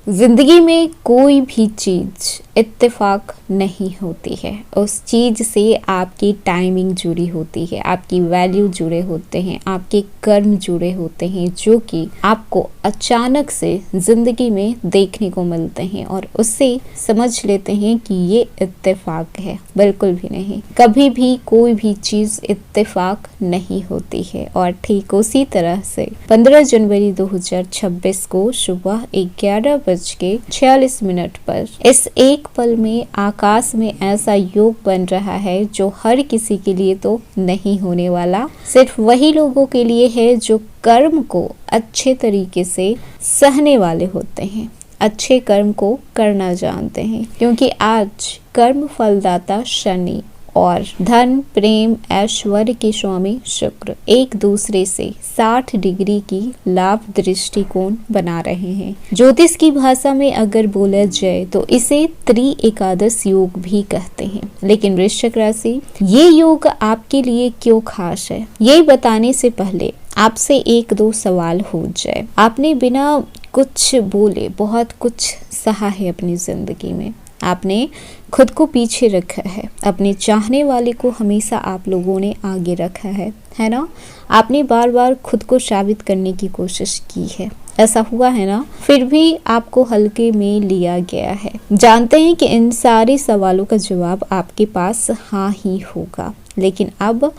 जिंदगी में कोई भी चीज इत्तेफाक नहीं होती है। उस चीज से आपकी टाइमिंग जुड़ी होती है, आपकी वैल्यू जुड़े होते हैं, आपके कर्म जुड़े होते हैं, जो कि आपको अचानक से जिंदगी में देखने को मिलते हैं और उससे समझ लेते हैं कि ये इत्तेफाक है। बिल्कुल भी नहीं, कभी भी कोई भी चीज इत्तेफाक नहीं होती है। और ठीक उसी तरह से 15 जनवरी 2026 को सुबह 11:46 पर इस एक पल में आकाश में ऐसा योग बन रहा है जो हर किसी के लिए तो नहीं होने वाला, सिर्फ वही लोगों के लिए है जो कर्म को अच्छे तरीके से सहने वाले होते हैं, अच्छे कर्म को करना जानते हैं। क्योंकि आज कर्म फलदाता शनि और धन, प्रेम, ऐश्वर्य के स्वामी शुक्र एक दूसरे से 60 डिग्री की लाभ दृष्टिकोण बना रहे हैं। ज्योतिष की भाषा में अगर बोला जाए तो इसे त्रि एकादश योग भी कहते हैं। लेकिन वृश्चिक राशि, ये योग आपके लिए क्यों खास है, ये बताने से पहले आपसे एक दो सवाल हो जाए। आपने बिना कुछ बोले बहुत कुछ सहा है अपनी जिंदगी में, आपने खुद को पीछे रखा है, अपने चाहने वाले को हमेशा आप लोगों ने आगे रखा है ना। आपने बार बार खुद को साबित करने की कोशिश की है, ऐसा हुआ है ना, फिर भी आपको हल्के में लिया गया है। जानते हैं कि इन सारे सवालों का जवाब आपके पास हाँ ही होगा, लेकिन अब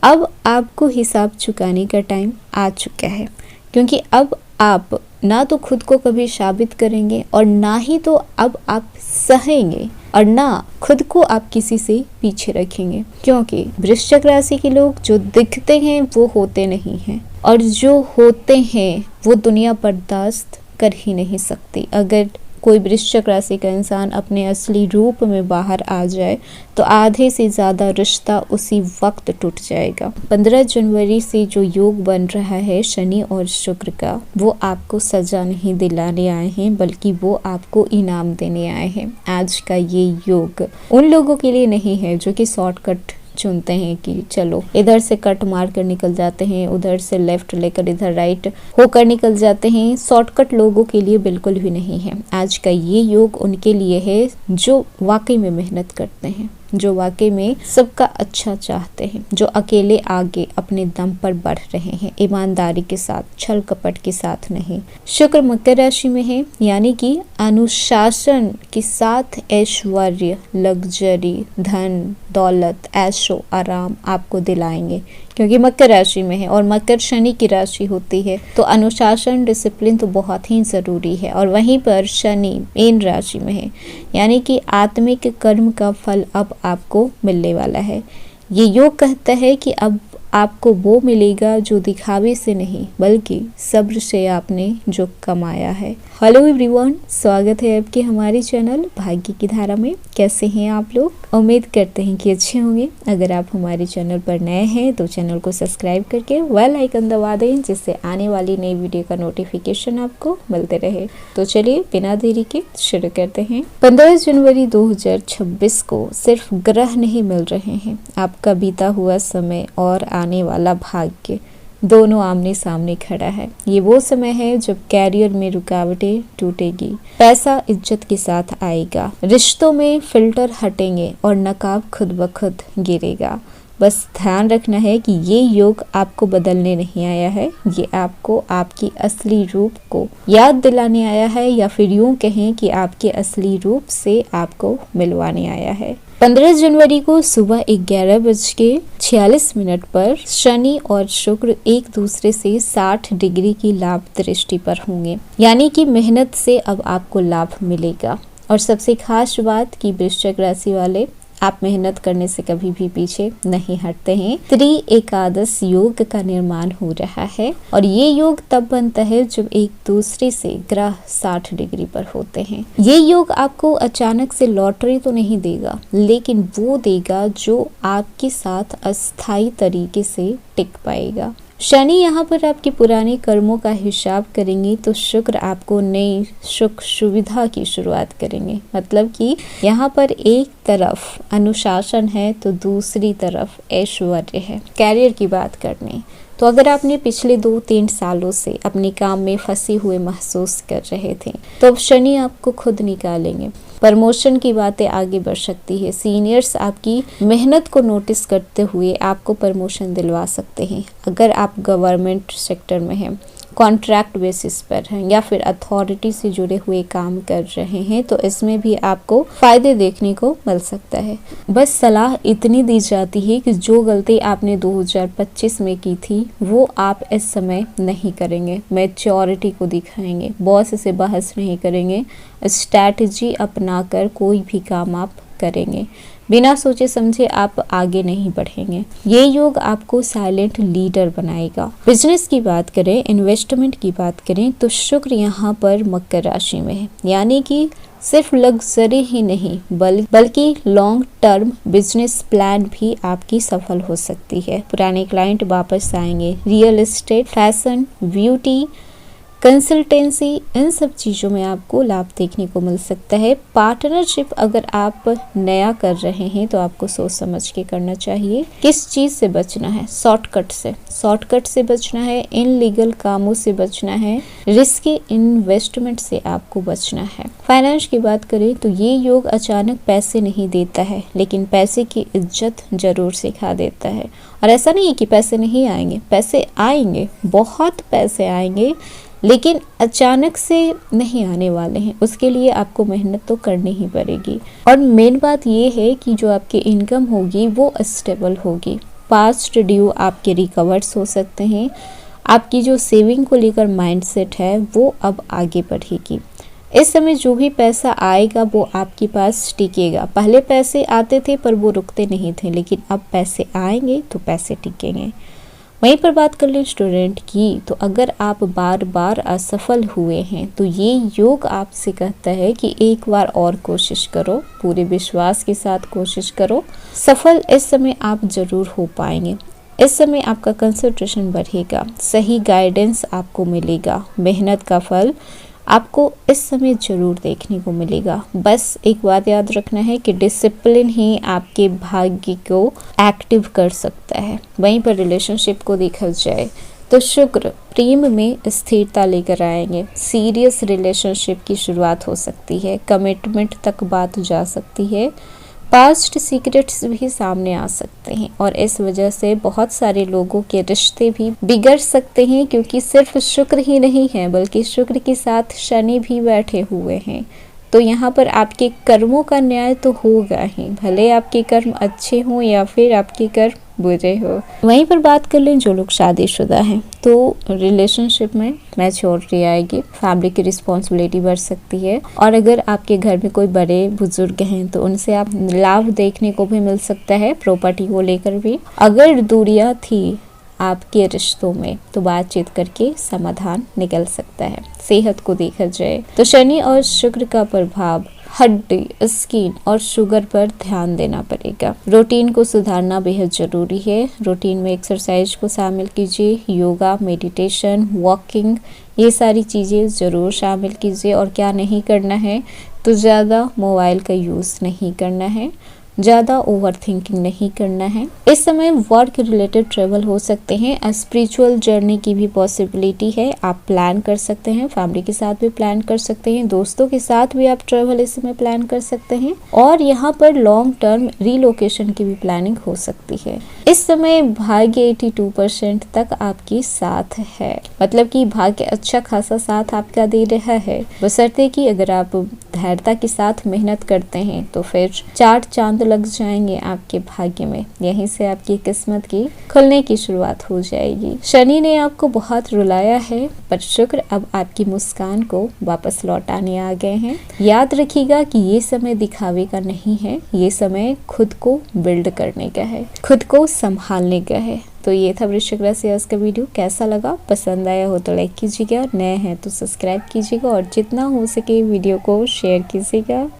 आपको हिसाब चुकाने का टाइम आ चुका है। क्योंकि अब आप ना तो खुद को कभी साबित करेंगे और ना ही तो अब आप सहेंगे और ना खुद को आप किसी से पीछे रखेंगे। क्योंकि वृश्चिक राशि के लोग जो दिखते हैं वो होते नहीं हैं, और जो होते हैं वो दुनिया बर्दाश्त कर ही नहीं सकती। अगर कोई वृश्चिक राशि का इंसान अपने असली रूप में बाहर आ जाए तो आधे से ज्यादा रिश्ता उसी वक्त टूट जाएगा। 15 जनवरी से जो योग बन रहा है शनि और शुक्र का, वो आपको सजा नहीं दिलाने आए हैं, बल्कि वो आपको इनाम देने आए हैं। आज का ये योग उन लोगों के लिए नहीं है जो कि शॉर्टकट चुनते हैं कि चलो इधर से कट मार कर निकल जाते हैं, उधर से लेफ्ट लेकर इधर राइट होकर निकल जाते हैं। शॉर्टकट लोगों के लिए बिल्कुल भी नहीं है। आज का ये योग उनके लिए है जो वाकई में मेहनत करते हैं, जो वाकई में सबका अच्छा चाहते हैं, जो अकेले आगे अपने दम पर बढ़ रहे हैं, ईमानदारी के साथ, छल कपट के साथ नहीं। शुक्र मकर राशि में है, यानी कि अनुशासन के साथ ऐश्वर्य, लग्जरी, धन दौलत, ऐशो आराम आपको दिलाएंगे। क्योंकि मकर राशि में है और मकर शनि की राशि होती है, तो अनुशासन, डिसिप्लिन तो बहुत ही जरूरी है। और वहीं पर शनि मीन राशि में है, यानी कि आत्मिक कर्म का फल अब आपको मिलने वाला है। ये योग कहता है कि अब आपको वो मिलेगा जो दिखावे से नहीं, बल्कि सब्र से आपने जो कमाया है। हेलो एवरीवन, स्वागत है आपके हमारे चैनल भाग्य की धारा में। कैसे हैं आप लोग? उम्मीद करते हैं कि अच्छे होंगे। अगर आप हमारे चैनल पर नए हैं तो चैनल को सब्सक्राइब करके बेल आइकन दबा दें, जिससे आने वाली नई वीडियो का नोटिफिकेशन आपको मिलते रहे। तो चलिए बिना देरी के शुरू करते हैं। 15 जनवरी 2026 को सिर्फ ग्रह नहीं मिल रहे हैं, आपका बीता हुआ समय और आने वाला भाग्य दोनों आमने सामने खड़ा है। ये वो समय है जब कैरियर में रुकावटें टूटेगी, पैसा इज्जत के साथ आएगा, रिश्तों में फिल्टर हटेंगे और नकाब खुद ब खुद गिरेगा। बस ध्यान रखना है कि ये योग आपको बदलने नहीं आया है, ये आपको आपकी असली रूप को याद दिलाने आया है, या फिर यूं कहें कि आपके असली रूप से आपको मिलवाने आया है। 15 जनवरी को सुबह 11:46 पर शनि और शुक्र एक दूसरे से 60 डिग्री की लाभ दृष्टि पर होंगे, यानी कि मेहनत से अब आपको लाभ मिलेगा। और सबसे खास बात कि वृश्चिक राशि वाले, आप मेहनत करने से कभी भी पीछे नहीं हटते हैं। त्रि एकादश योग का निर्माण हो रहा है, और ये योग तब बनता है जब एक दूसरे से ग्रह 60 डिग्री पर होते हैं। ये योग आपको अचानक से लॉटरी तो नहीं देगा, लेकिन वो देगा जो आपके साथ अस्थायी तरीके से टिक पाएगा। शनि यहाँ पर आपके पुराने कर्मों का हिसाब करेंगे, तो शुक्र आपको नई सुख सुविधा की शुरुआत करेंगे। मतलब कि यहाँ पर एक तरफ अनुशासन है तो दूसरी तरफ ऐश्वर्य है। कैरियर की बात करने तो अगर आपने पिछले 2-3 सालों से अपने काम में फंसे हुए महसूस कर रहे थे तो अब शनि आपको खुद निकालेंगे। प्रमोशन की बातें आगे बढ़ सकती है। सीनियर्स आपकी मेहनत को नोटिस करते हुए आपको प्रमोशन दिलवा सकते हैं। अगर आप गवर्नमेंट सेक्टर में हैं, कॉन्ट्रैक्ट बेसिस पर हैं या फिर अथॉरिटी से जुड़े हुए काम कर रहे हैं तो इसमें भी आपको फायदे देखने को मिल सकता है। बस सलाह इतनी दी जाती है कि जो गलती आपने 2025 में की थी वो आप इस समय नहीं करेंगे। मैच्योरिटी को दिखाएंगे, बॉस से बहस नहीं करेंगे, स्ट्रैटेजी अपनाकर कोई भी काम आप करेंगे। बिना सोचे समझे आप आगे नहीं बढ़ेंगे। ये योग आपको साइलेंट लीडर बनाएगा। बिजनेस की बात करें, इन्वेस्टमेंट की बात करें तो शुक्र यहाँ पर मकर राशि में है, यानी कि सिर्फ लग्जरी ही नहीं बल्कि लॉन्ग टर्म बिजनेस प्लान भी आपकी सफल हो सकती है। पुराने क्लाइंट वापस आएंगे। Real estate, fashion, beauty, consultancy, इन सब चीज़ों में आपको लाभ देखने को मिल सकता है। पार्टनरशिप अगर आप नया कर रहे हैं तो आपको सोच समझ के करना चाहिए। किस चीज़ से बचना है? शॉर्टकट से बचना है, इनलीगल कामों से बचना है, रिस्की इन्वेस्टमेंट से आपको बचना है। फाइनेंस की बात करें तो ये योग अचानक पैसे नहीं देता है, लेकिन पैसे की इज्जत जरूर सिखा देता है। और ऐसा नहीं है कि पैसे नहीं आएंगे, पैसे आएंगे, बहुत पैसे आएंगे, लेकिन अचानक से नहीं आने वाले हैं। उसके लिए आपको मेहनत तो करनी ही पड़ेगी। और मेन बात ये है कि जो आपकी इनकम होगी वो स्टेबल होगी। पास्ट ड्यू आपके रिकवर्स हो सकते हैं। आपकी जो सेविंग को लेकर माइंडसेट है वो अब आगे बढ़ेगी। इस समय जो भी पैसा आएगा वो आपके पास टिकेगा। पहले पैसे आते थे पर वो रुकते नहीं थे, लेकिन अब पैसे आएंगे तो पैसे टिकेंगे। वहीं पर बात कर लें स्टूडेंट की, तो अगर आप बार बार असफल हुए हैं तो ये योग आपसे कहता है कि एक बार और कोशिश करो, पूरे विश्वास के साथ कोशिश करो। सफल इस समय आप जरूर हो पाएंगे। इस समय आपका कंसंट्रेशन बढ़ेगा, सही गाइडेंस आपको मिलेगा, मेहनत का फल आपको इस समय जरूर देखने को मिलेगा। बस एक बात याद रखना है कि डिसिप्लिन ही आपके भाग्य को एक्टिव कर सकता है। वहीं पर रिलेशनशिप को देखा जाए तो शुक्र प्रेम में स्थिरता लेकर आएंगे। सीरियस रिलेशनशिप की शुरुआत हो सकती है, कमिटमेंट तक बात जा सकती है। पास्ट सीक्रेट्स भी सामने आ सकते हैं और इस वजह से बहुत सारे लोगों के रिश्ते भी बिगड़ सकते हैं, क्योंकि सिर्फ शुक्र ही नहीं है बल्कि शुक्र के साथ शनि भी बैठे हुए हैं। तो यहाँ पर आपके कर्मों का न्याय तो होगा ही, भले आपके कर्म अच्छे हों या फिर आपके कर्म बुरे हो। वहीं पर बात कर लें जो लोग शादीशुदा हैं तो रिलेशनशिप में मैच्योरिटी आएगी, फैमिली की रिस्पॉन्सिबिलिटी बढ़ सकती है। और अगर आपके घर में कोई बड़े बुजुर्ग हैं तो उनसे आप लाभ देखने को भी मिल सकता है, प्रॉपर्टी को लेकर भी। अगर दूरियां थी आपके रिश्तों में तो बातचीत करके समाधान निकल सकता है। सेहत को देखा जाए तो शनि और शुक्र का प्रभाव हड्डी, स्किन और शुगर पर ध्यान देना पड़ेगा। रूटीन को सुधारना बेहद जरूरी है। रूटीन में एक्सरसाइज को शामिल कीजिए, योगा, मेडिटेशन, वॉकिंग, ये सारी चीज़ें ज़रूर शामिल कीजिए। और क्या नहीं करना है तो ज़्यादा मोबाइल का यूज़ नहीं करना है, ज़्यादा ओवर थिंकिंग नहीं करना है। इस समय वर्क रिलेटेड ट्रेवल हो सकते हैं, स्पिरिचुअल जर्नी की भी पॉसिबिलिटी है। आप प्लान कर सकते हैं, फैमिली के साथ भी प्लान कर सकते हैं, दोस्तों के साथ भी आप ट्रेवल इस समय प्लान कर सकते हैं। और यहाँ पर लॉन्ग टर्म रीलोकेशन की भी प्लानिंग हो सकती है। इस समय भाग्य 82% तक आपकी साथ है, मतलब कि भाग्य अच्छा खासा साथ आपका दे रहा है, बशर्ते कि अगर आप धैर्यता के साथ मेहनत करते हैं तो फिर 4 चांद लग जाएंगे आपके भाग्य में। यहीं से आपकी किस्मत की खुलने की शुरुआत हो जाएगी। शनि ने आपको बहुत रुलाया है पर शुक्र अब आपकी मुस्कान को वापस लौटाने आ गए हैं। याद रखिएगा कि ये समय दिखावे का नहीं है, ये समय खुद को बिल्ड करने का है, खुद को संभालने का है। तो ये था वृश्चिक राशि आज का वीडियो। कैसा लगा? पसंद आया हो तो लाइक कीजिएगा, नए हैं तो सब्सक्राइब कीजिएगा और जितना हो सके वीडियो को शेयर कीजिएगा।